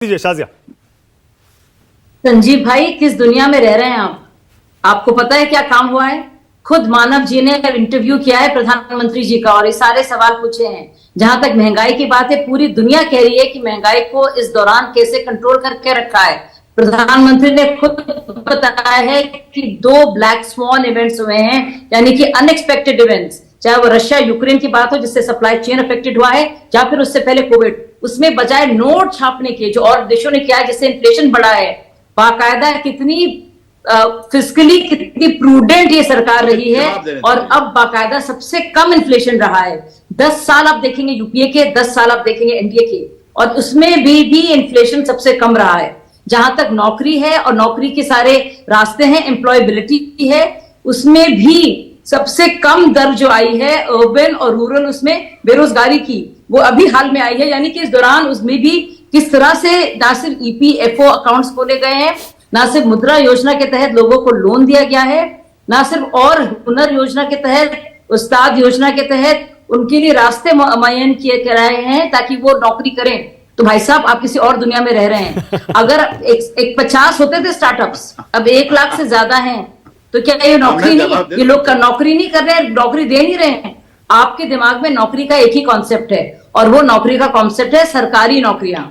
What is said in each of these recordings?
शाजिया। संजीव भाई, किस दुनिया में रह रहे हैं आप? आपको पता है क्या काम हुआ है? खुद मानव जी ने इंटरव्यू किया है प्रधानमंत्री जी का और ये सारे सवाल पूछे हैं। जहां तक महंगाई की बात है, पूरी दुनिया कह रही है कि महंगाई को इस दौरान कैसे कंट्रोल करके रखा है। प्रधानमंत्री ने खुद बताया है कि 2 ब्लैक स्वॉन इवेंट्स हुए हैं, यानी कि अनएक्सपेक्टेड इवेंट्स, चाहे वो रशिया यूक्रेन की बात हो जिससे सप्लाई चेन अफेक्टेड हुआ है, या फिर उससे पहले कोविड। उसमें बजाय नोट छापने के जो और देशों ने किया है जिससे इन्फ्लेशन बढ़ा है, बाकायदा कितनी फिस्कली कितनी प्रूडेंट ये सरकार रही है और अब बाकायदा सबसे कम इन्फ्लेशन रहा है। 10 साल आप देखेंगे यूपीए के, 10 साल आप देखेंगे एनडीए के, और उसमें भी इन्फ्लेशन सबसे कम रहा है। जहां तक नौकरी है और नौकरी के सारे रास्ते हैं, एम्प्लॉयबिलिटी है, उसमें भी सबसे कम दर जो आई है अर्बन और रूरल, उसमें बेरोजगारी की, वो अभी हाल में आई है। यानी कि इस दौरान उसमें भी किस तरह से ना सिर्फ ईपीएफओ अकाउंट्स खोले गए हैं, ना सिर्फ मुद्रा योजना के तहत लोगों को लोन दिया गया है, ना सिर्फ और हुनर योजना के तहत, उस्ताद योजना के तहत उनके लिए रास्ते मुहैया किए कराए हैं ताकि वो नौकरी करें। तो भाई साहब, आप किसी और दुनिया में रह रहे हैं। अगर एक 50 होते थे स्टार्टअप्स, अब 1 लाख से ज्यादा हैं, तो क्या ये नौकरी नहीं, ये लोग नौकरी नहीं कर रहे हैं, नौकरी दे नहीं रहे हैं? आपके दिमाग में नौकरी का एक ही कॉन्सेप्ट है और वो नौकरी का कॉन्सेप्ट है सरकारी नौकरियां।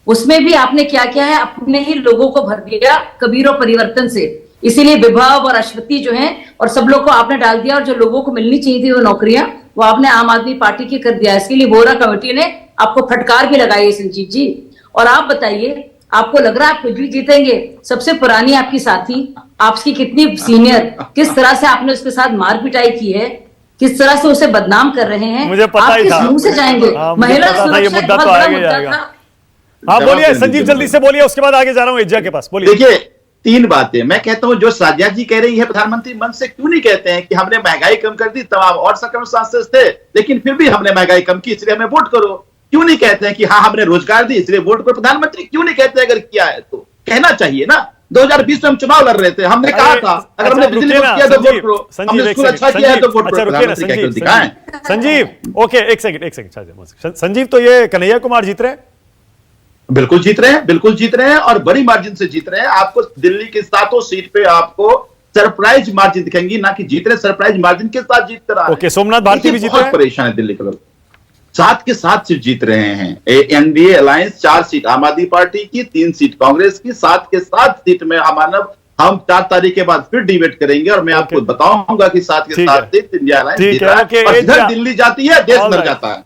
उसमें भी आपने क्या किया है, अपने ही लोगों को भर दिया कबीर और परिवर्तन से। इसीलिए विभव और अश्वति जो हैं और सब लोग को आपने डाल दिया, और जो लोगों को मिलनी चाहिए थी वो नौकरियां, वो आपने आम आदमी पार्टी की कर दिया। इसके लिए वोरा कमेटी ने आपको फटकार भी लगाई है संजीव जी। और आप बताइए, आपको लग रहा है आप कुछ भी जीतेंगे? सबसे पुरानी आपकी साथी, आपकी कितनी सीनियर, किस तरह से आपने उसके साथ मार पिटाई की है, किस तरह से उसे बदनाम कर रहे हैं, मुझे पता आप ही किस था। मुंह से जाएंगे? महिला सुरक्षा मुद्दा बहुत तो बड़ा आगे मुद्दा जाएगा। था। हाँ बोलिए संजीव, जल्दी से बोलिए, उसके बाद आगे जा रहा हूँ एजा के पास। बोलिए। देखिए, 3 बातें मैं कहता हूं, जो साजिया जी कह रही है, प्रधानमंत्री मन से क्यों नहीं कहते हैं कि हमने महंगाई कम कर दी, तमाम और सर्कमस्टांसेस थे, लेकिन फिर भी हमने महंगाई कम की, इसलिए हमें वोट करो। क्यों नहीं कहते हैं कि हाँ हमने रोजगार दी इसलिए वोट करो? प्रधानमंत्री क्यों नहीं कहते? अगर किया है तो कहना चाहिए ना। 2020 में हम चुनाव लड़ रहे थे, हमने कहा था अगर हमने बिजली बंद किया तो वोट करो, हमने स्कूल अच्छा किया है तो वोट करो। प्रधानमंत्री कहकर दिखाएं। संजीव ओके, एक सेकंड। संजीव, तो ये कन्हैया कुमार जीत रहे हैं? बिल्कुल जीत रहे हैं, बिल्कुल जीत रहे हैं, और बड़ी मार्जिन से जीत रहे हैं। आपको दिल्ली की 7 सीट पे आपको सरप्राइज मार्जिन दिखेंगी, ना कि जीत रहे, सरप्राइज मार्जिन के साथ जीत रहा है। ओके, सोमनाथ भारती भी जीत रहे हैं? बहुत परेशान है दिल्ली के लोग। 7 के 7 सीट जीत रहे हैं। एनडीए अलायंस 4 सीट आम आदमी पार्टी की, 3 सीट कांग्रेस की, 7 के 7 सीट में हम 4 तारीख के बाद फिर डिबेट करेंगे और मैं आपको बताऊंगा कि 7 के 7 सीट इंडिया अलायंस जीत रहा है। और जिधर दिल्ली जाती है देश मर जाता है।